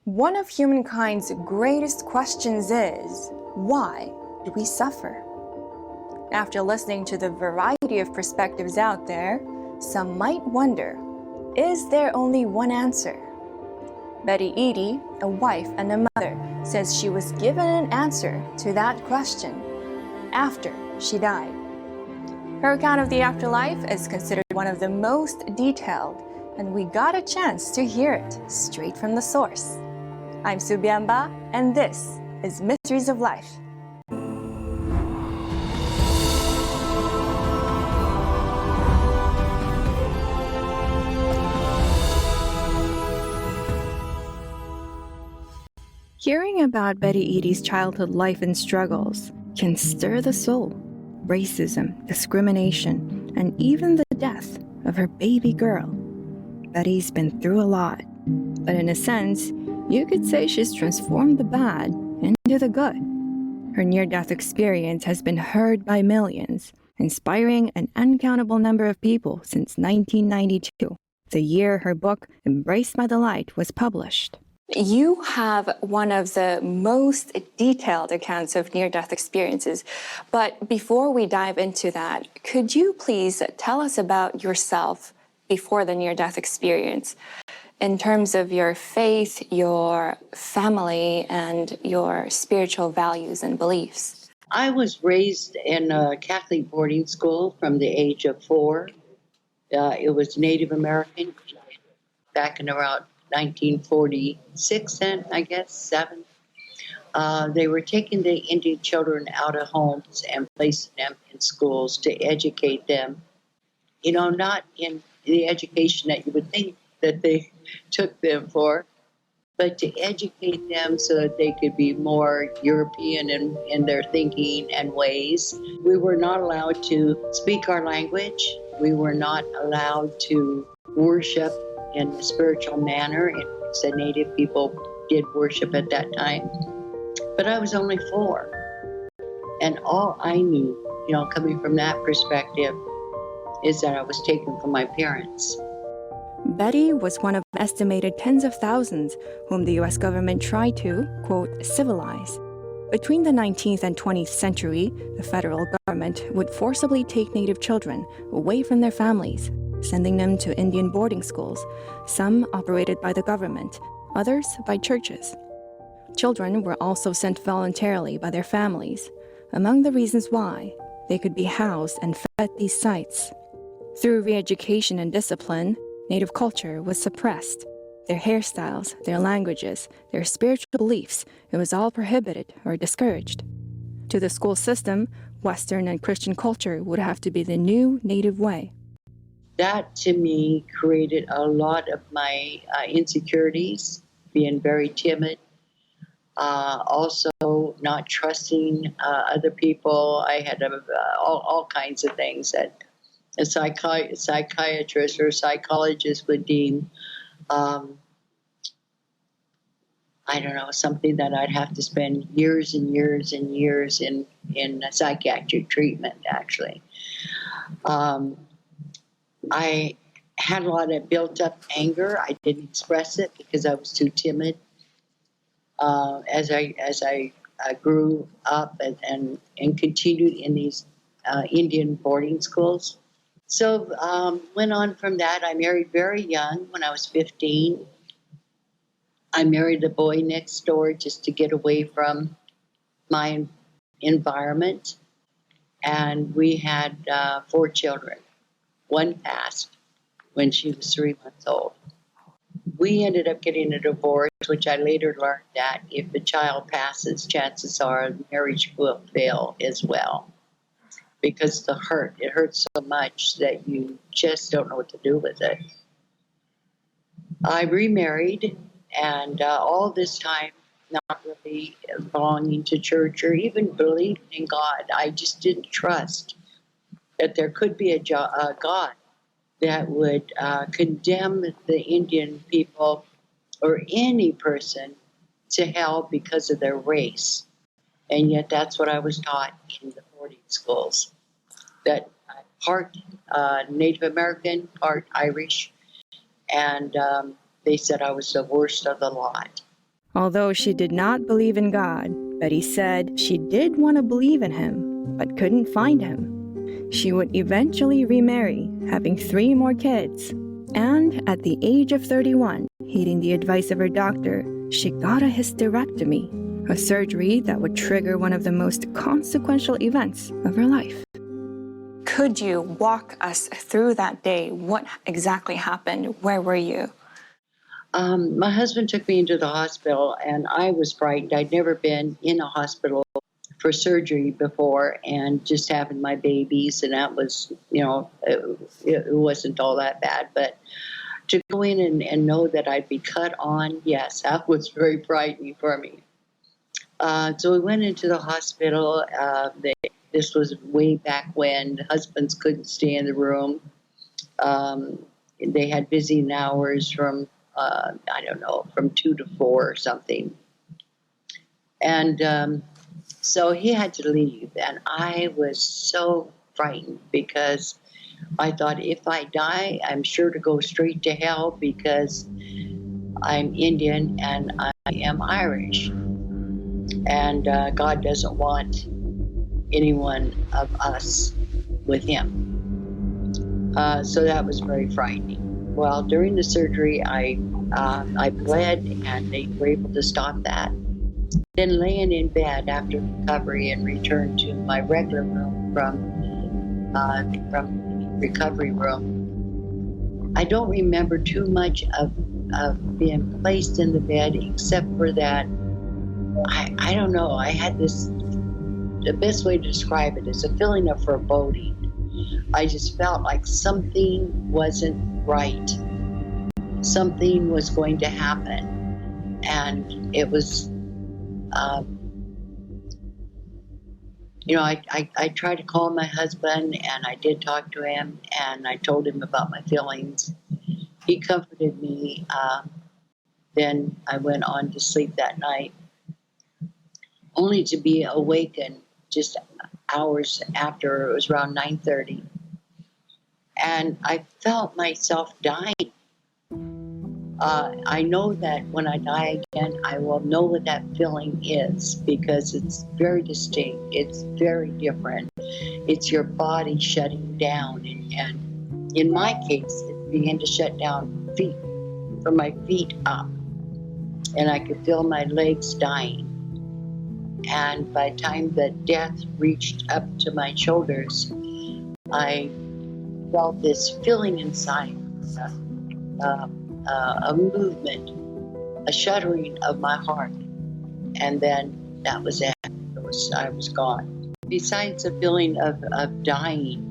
One of humankind's greatest questions is, why do we suffer? After listening to the variety of perspectives out there, some might wonder, is there only one answer? Betty Eadie, a wife and a mother, says she was given an answer to that question after she died. Her account of the afterlife is considered one of the most detailed, and we got a chance to hear it straight from the source. I'm Subiamba, and this is Mysteries of Life. Hearing about Betty Eadie's childhood life and struggles can stir the soul. Racism, discrimination, and even the death of her baby girl. Betty's been through a lot, but in a sense, you could say she's transformed the bad into the good. Her near-death experience has been heard by millions, inspiring an uncountable number of people since 1992, the year her book, Embraced by the Light, was published. You have one of the most detailed accounts of near-death experiences, but before we dive into that, could you please tell us about yourself before the near-death experience, in terms of your faith, your family, and your spiritual values and beliefs? I was raised in a Catholic boarding school from the age of 4. It was Native American, back in around 1946 then, I guess, 7. They were taking the Indian children out of homes and placing them in schools to educate them. You know, not in the education that you would think that they took them for, but to educate them so that they could be more European in their thinking and ways. We were not allowed to speak our language. We were not allowed to worship in a spiritual manner, in which the Native people did worship at that time. But I was only 4. And all I knew, you know, coming from that perspective, is that I was taken from my parents. Betty was one of estimated tens of thousands whom the U.S. government tried to, quote, civilize. Between the 19th and 20th century, the federal government would forcibly take Native children away from their families, sending them to Indian boarding schools, some operated by the government, others by churches. Children were also sent voluntarily by their families, among the reasons why they could be housed and fed at these sites. Through re-education and discipline, Native culture was suppressed. Their hairstyles, their languages, their spiritual beliefs, it was all prohibited or discouraged. To the school system, Western and Christian culture would have to be the new Native way. That, to me, created a lot of my insecurities, being very timid, also not trusting other people. I had all kinds of things that a psychiatrist or psychologist would deem, I don't know, something that I'd have to spend years and years and years in psychiatric treatment, actually. I had a lot of built-up anger. I didn't express it because I was too timid. As I grew up and continued in these Indian boarding schools. So went on from that. I married very young, when I was 15. I married the boy next door just to get away from my environment. And we had 4 children. 1 passed when she was 3 months old. We ended up getting a divorce, which I later learned that if the child passes, chances are the marriage will fail as well. Because it hurts so much that you just don't know what to do with it. I remarried, and all this time, not really belonging to church or even believing in God. I just didn't trust that there could be a God that would condemn the Indian people or any person to hell because of their race. And yet that's what I was taught in the boarding schools, that part Native American, part Irish, and they said I was the worst of the lot. Although she did not believe in God, Betty said she did want to believe in him, but couldn't find him. She would eventually remarry, having 3 more kids. And at the age of 31, heeding the advice of her doctor, she got a hysterectomy, a surgery that would trigger one of the most consequential events of her life. Could you walk us through that day? What exactly happened? Where were you? My husband took me into the hospital, and I was frightened. I'd never been in a hospital for surgery before, and just having my babies, and that was, it wasn't all that bad. But to go in and know that I'd be cut on, yes, that was very frightening for me. So we went into the hospital. This was way back when husbands couldn't stay in the room. They had visiting hours from from 2 to 4 or something. And so he had to leave, and I was so frightened because I thought, if I die, I'm sure to go straight to hell because I'm Indian and I am Irish. And God doesn't want anyone of us with him. So that was very frightening. Well, during the surgery, I bled, and they were able to stop that. Then laying in bed after recovery and returned to my regular room from the recovery room, I don't remember too much of being placed in the bed, except for that I don't know. I had the best way to describe it is a feeling of foreboding. I just felt like something wasn't right. Something was going to happen. And it was, I tried to call my husband, and I did talk to him, and I told him about my feelings. He comforted me. Then I went on to sleep that night, only to be awakened just hours after. It was around 9:30. And I felt myself dying. I know that when I die again, I will know what that feeling is, because it's very distinct. It's very different. It's your body shutting down. And in my case, it began to shut down from my feet up. And I could feel my legs dying. And by the time that death reached up to my shoulders, I felt this feeling inside, a movement, a shuddering of my heart. And then that was it. I was gone. Besides the feeling of dying,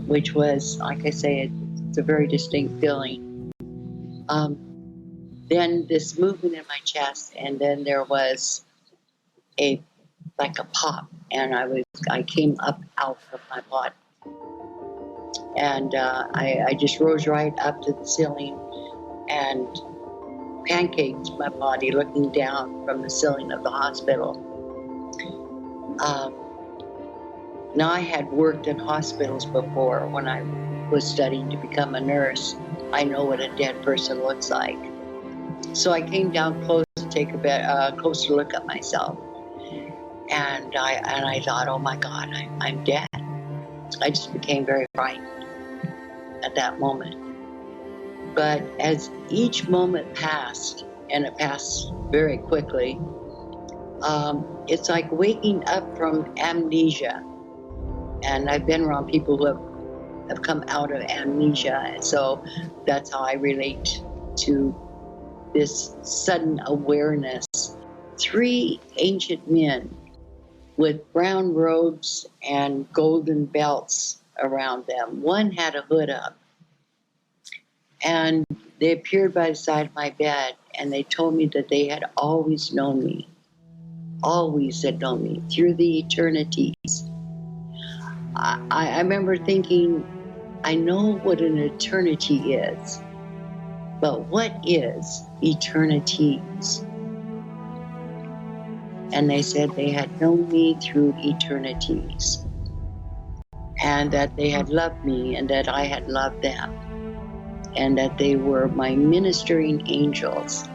which was, like I say, it's a very distinct feeling. Then this movement in my chest, and then there was like a pop, and I came up out of my body, and I just rose right up to the ceiling and pancaked my body, looking down from the ceiling of the hospital. Now, I had worked in hospitals before when I was studying to become a nurse. I know what a dead person looks like. So I came down close to take a closer look at myself. And I thought, oh my God, I'm dead. I just became very frightened at that moment. But as each moment passed, and it passed very quickly, it's like waking up from amnesia. And I've been around people who have come out of amnesia, and so that's how I relate to this sudden awareness. 3 ancient men with brown robes and golden belts around them. One had a hood up, and they appeared by the side of my bed, and they told me that they had always known me. Always had known me through the eternities. I remember thinking, I know what an eternity is, but what is eternities? And they said they had known me through eternities, and that they had loved me, and that I had loved them, and that they were my ministering angels.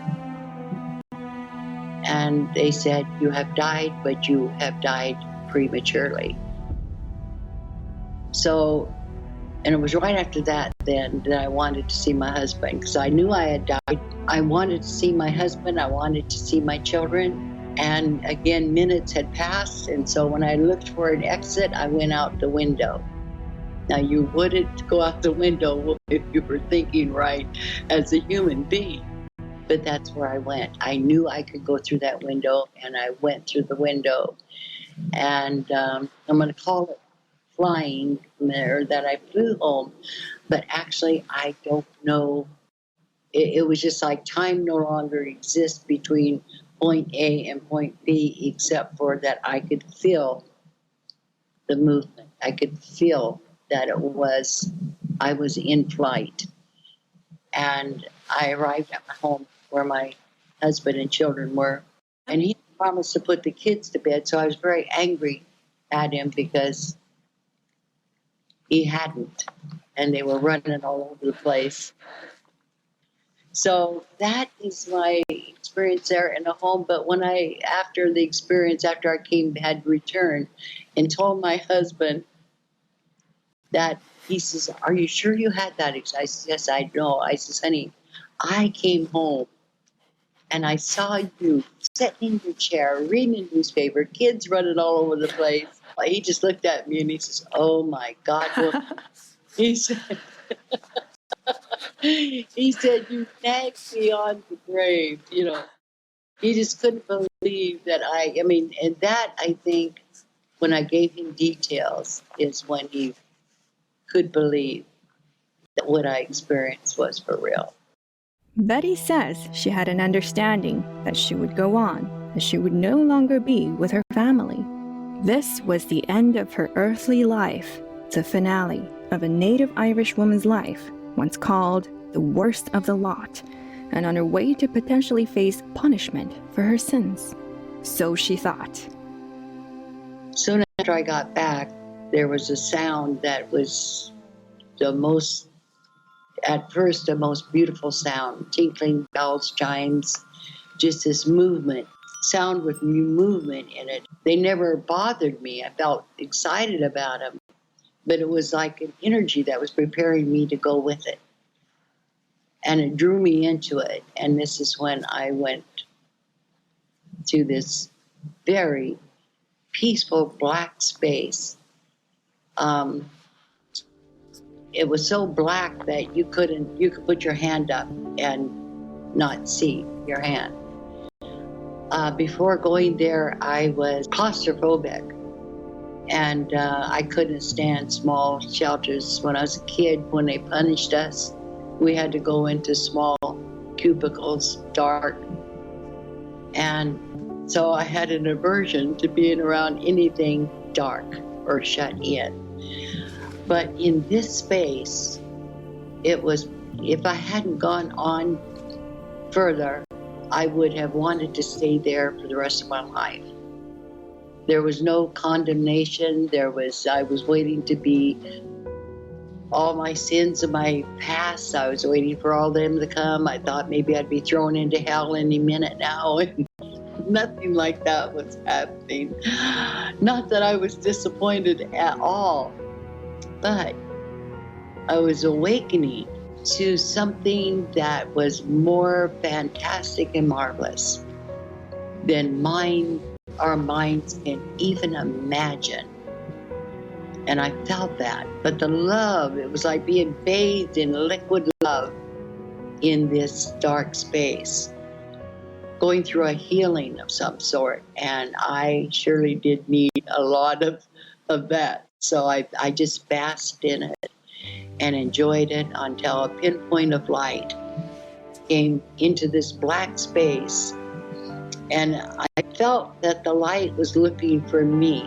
And they said, you have died, but you have died prematurely. So, and it was right after that then that I wanted to see my husband, because I knew I had died. I wanted to see my husband. I wanted to see my children. And again, minutes had passed. And so when I looked for an exit, I went out the window. Now, you wouldn't go out the window if you were thinking right as a human being. But that's where I went. I knew I could go through that window, and I went through the window. And I'm going to call it flying there, that I flew home. But actually, I don't know. It was just like time no longer exists between point A and point B, except for that I could feel the movement. I could feel that I was in flight. And I arrived at my home where my husband and children were. And he promised to put the kids to bed, so I was very angry at him because he hadn't. And they were running all over the place. So that is my experience there in a home. But when after I had returned and told my husband that, he says, are you sure you had that? I said, yes, I know. I says, honey, I came home and I saw you sitting in your chair, reading a newspaper, kids running all over the place. He just looked at me and he says, oh my God. Well, he said, you nagged me on the grave, He just couldn't believe that and that, I think, when I gave him details is when he could believe that what I experienced was for real. Betty says she had an understanding that she would go on, that she would no longer be with her family. This was the end of her earthly life, the finale of a native Irish woman's life, once called the worst of the lot, and on her way to potentially face punishment for her sins. So she thought. Soon after I got back, there was a sound that was the most beautiful sound. Tinkling bells, chimes, just this sound with movement in it. They never bothered me. I felt excited about them. But it was like an energy that was preparing me to go with it. And it drew me into it. And this is when I went to this very peaceful black space. It was so black that you could put your hand up and not see your hand. Before going there, I was claustrophobic, and I couldn't stand small shelters. When I was a kid, when they punished us, we had to go into small cubicles, dark, and so I had an aversion to being around anything dark or shut in. But in this space, it was, if I hadn't gone on further, I would have wanted to stay there for the rest of my life. There was no condemnation. I was waiting to be all my sins of my past. I was waiting for all them to come. I thought maybe I'd be thrown into hell any minute now. Nothing like that was happening. Not that I was disappointed at all, but I was awakening to something that was more fantastic and marvelous than our minds can even imagine. And I felt that. But the love, it was like being bathed in liquid love in this dark space, going through a healing of some sort. And I surely did need a lot of that. So I just basked in it and enjoyed it until a pinpoint of light came into this black space. And I felt that the light was looking for me.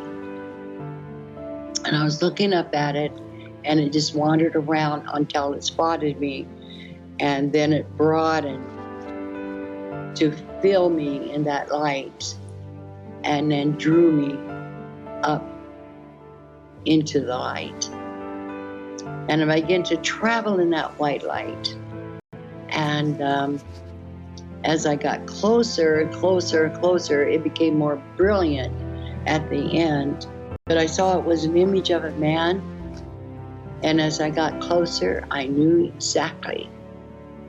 And I was looking up at it, and it just wandered around until it spotted me. And then it broadened to fill me in that light, and then drew me up into the light. And I began to travel in that white light. And as I got closer and closer and closer, it became more brilliant at the end. But I saw it was an image of a man. And as I got closer, I knew exactly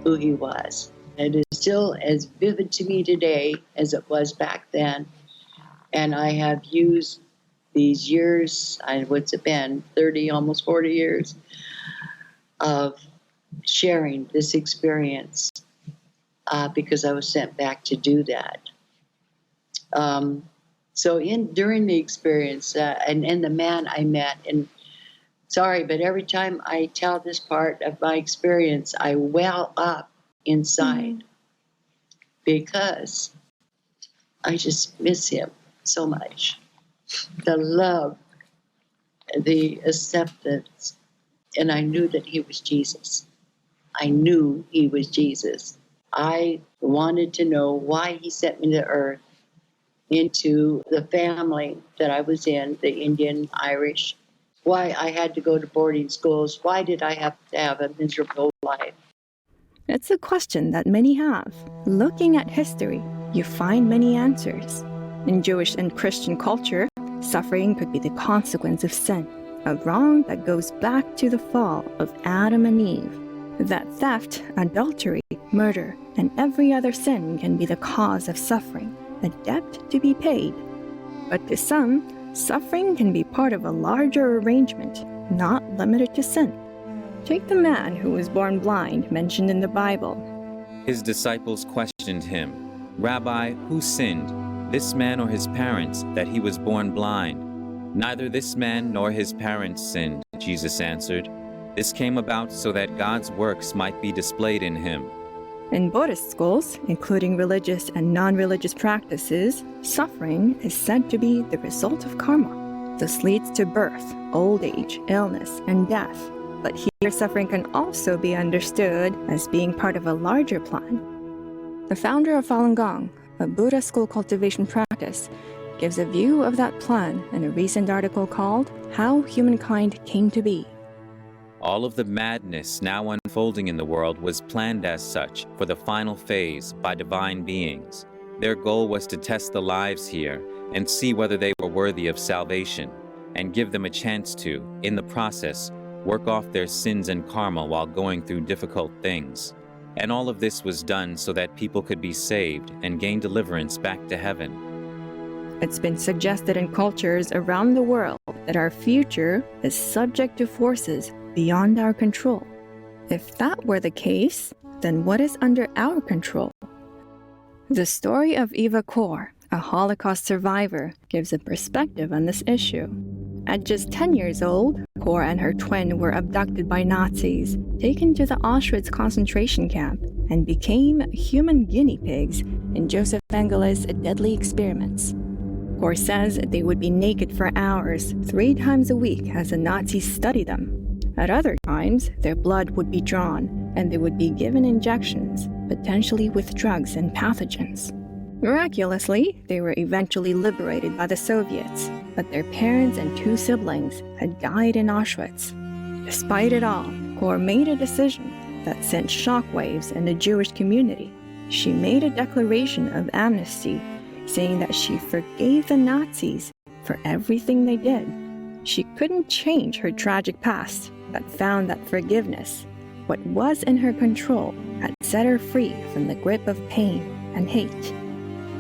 who he was. It is still as vivid to me today as it was back then. And I have used these years, what's it been, 30, almost 40 years, of sharing this experience because I was sent back to do that. So during the experience, and the man I met, and sorry, but every time I tell this part of my experience, I well up inside because I just miss him so much. The love, the acceptance, and I knew that he was Jesus. I knew he was Jesus. I wanted to know why he sent me to earth, into the family that I was in, the Indian, Irish, why I had to go to boarding schools, why did I have to have a miserable life? It's a question that many have. Looking at history, you find many answers. In Jewish and Christian culture, suffering could be the consequence of sin, a wrong that goes back to the fall of Adam and Eve. That theft, adultery, murder, and every other sin can be the cause of suffering, a debt to be paid. But to some, suffering can be part of a larger arrangement, not limited to sin. Take the man who was born blind mentioned in the Bible. His disciples questioned him, "Rabbi, who sinned, this man or his parents, that he was born blind?" "Neither this man nor his parents sinned," Jesus answered. "This came about so that God's works might be displayed in him." In Buddhist schools, including religious and non-religious practices, suffering is said to be the result of karma. This leads to birth, old age, illness, and death. But here, suffering can also be understood as being part of a larger plan. The founder of Falun Gong, a Buddha school cultivation practice, gives a view of that plan in a recent article called How Humankind Came to Be. All of the madness now unfolding in the world was planned as such for the final phase by divine beings. Their goal was to test the lives here and see whether they were worthy of salvation, and give them a chance to, in the process, work off their sins and karma while going through difficult things. And all of this was done so that people could be saved and gain deliverance back to heaven. It's been suggested in cultures around the world that our future is subject to forces beyond our control. If that were the case, then what is under our control? The story of Eva Kor, a Holocaust survivor, gives a perspective on this issue. At just 10 years old, Kor and her twin were abducted by Nazis, taken to the Auschwitz concentration camp, and became human guinea pigs in Joseph Mengele's deadly experiments. Kor says they would be naked for hours, 3 times a week, as the Nazis studied them. At other times, their blood would be drawn, and they would be given injections, potentially with drugs and pathogens. Miraculously, they were eventually liberated by the Soviets, but their parents and 2 siblings had died in Auschwitz. Despite it all, Kor made a decision that sent shockwaves in the Jewish community. She made a declaration of amnesty, saying that she forgave the Nazis for everything they did. She couldn't change her tragic past, but found that forgiveness, what was in her control, had set her free from the grip of pain and hate.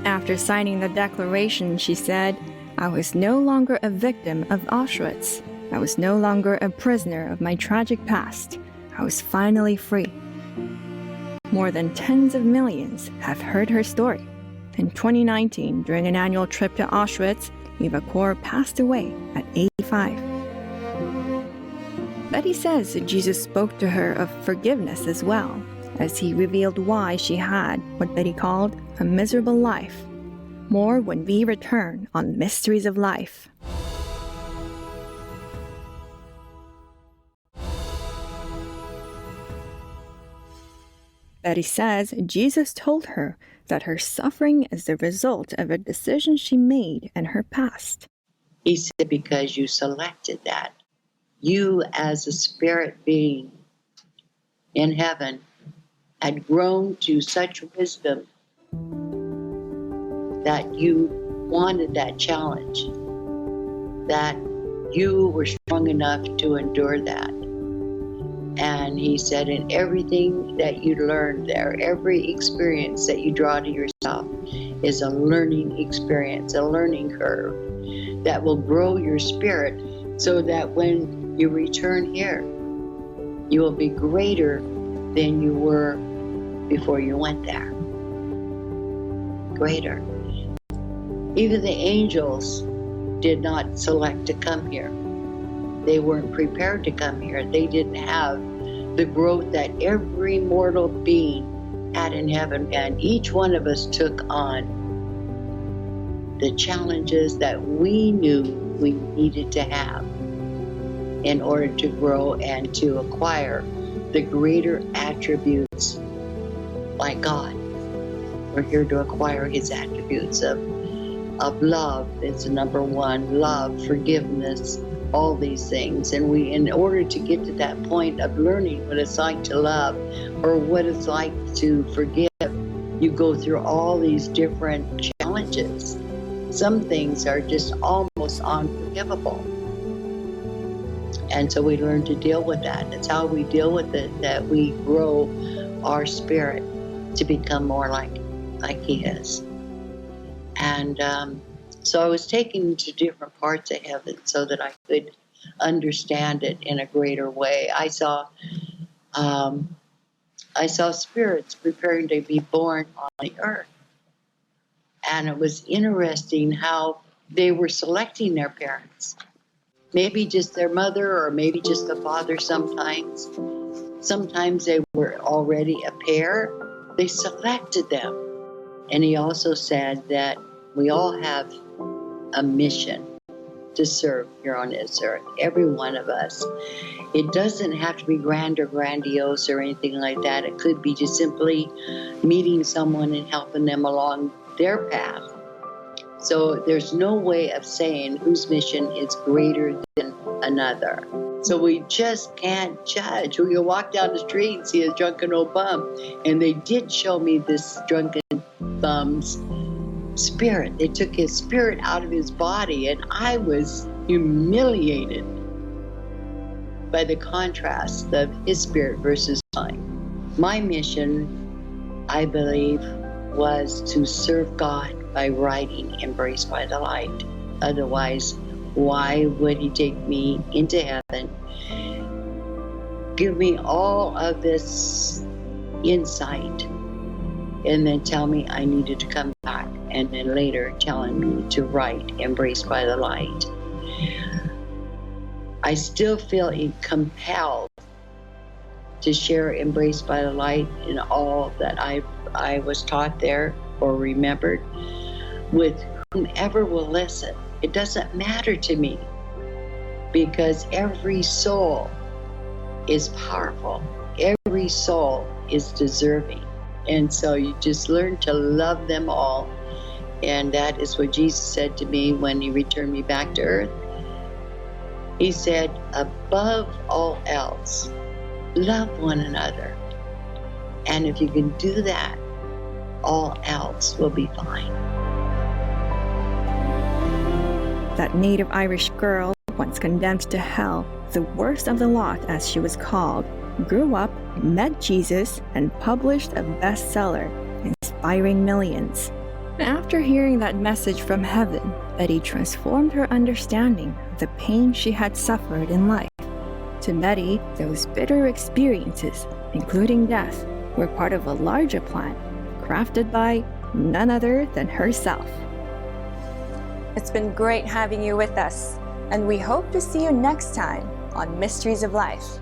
After signing the declaration, she said, "I was no longer a victim of Auschwitz. I was no longer a prisoner of my tragic past. I was finally free." More than tens of millions have heard her story. In 2019, during an annual trip to Auschwitz, Eva Kor passed away at 85. Betty says Jesus spoke to her of forgiveness as well, as he revealed why she had what Betty called a miserable life. More when we return on Mysteries of Life. Betty says Jesus told her that her suffering is the result of a decision she made in her past. He said, because you selected that. You, as a spirit being in heaven, had grown to such wisdom that you wanted that challenge, that you were strong enough to endure that. And he said, in everything that you learned there, every experience that you draw to yourself is a learning experience, a learning curve that will grow your spirit so that when you return here, you will be greater than you were before you went there. Greater. Even the angels did not select to come here. They weren't prepared to come here. They didn't have the growth that every mortal being had in heaven. And each one of us took on the challenges that we knew we needed to have in order to grow and to acquire the greater attributes like God. We're here to acquire his attributes of love is the number one, love, forgiveness, all these things. And we, in order to get to that point of learning what it's like to love or what it's like to forgive, you go through all these different challenges. Some things are just almost unforgivable. And so we learn to deal with that. It's how we deal with it that we grow our spirit to become more like he is. And so I was taken to different parts of heaven so that I could understand it in a greater way. I saw spirits preparing to be born on the earth. And it was interesting how they were selecting their parents. Maybe just their mother or maybe just the father sometimes. Sometimes they were already a pair. They selected them. And he also said that we all have a mission to serve here on this earth, every one of us. It doesn't have to be grand or grandiose or anything like that. It could be just simply meeting someone and helping them along their path. So there's no way of saying whose mission is greater than another. So we just can't judge. We can walk down the street and see a drunken old bum. And they did show me this drunken bum's spirit. They took his spirit out of his body, and I was humiliated by the contrast of his spirit versus mine. My mission, I believe, was to serve God by writing Embraced by the Light. Otherwise, why would he take me into heaven, give me all of this insight, and then tell me I needed to come back, and then later telling me to write Embraced by the Light? I still feel compelled to share Embraced by the Light in all that I was taught there or remembered with whomever will listen. It doesn't matter to me, because every soul is powerful. Every soul is deserving. And so you just learn to love them all. And that is what Jesus said to me when he returned me back to earth. He said, above all else, love one another. And if you can do that, all else will be fine. That native Irish girl, once condemned to hell, the worst of the lot as she was called, grew up, met Jesus, and published a bestseller, inspiring millions. After hearing that message from heaven, Betty transformed her understanding of the pain she had suffered in life. To Betty, those bitter experiences, including death, were part of a larger plan, crafted by none other than herself. It's been great having you with us, and we hope to see you next time on Mysteries of Life.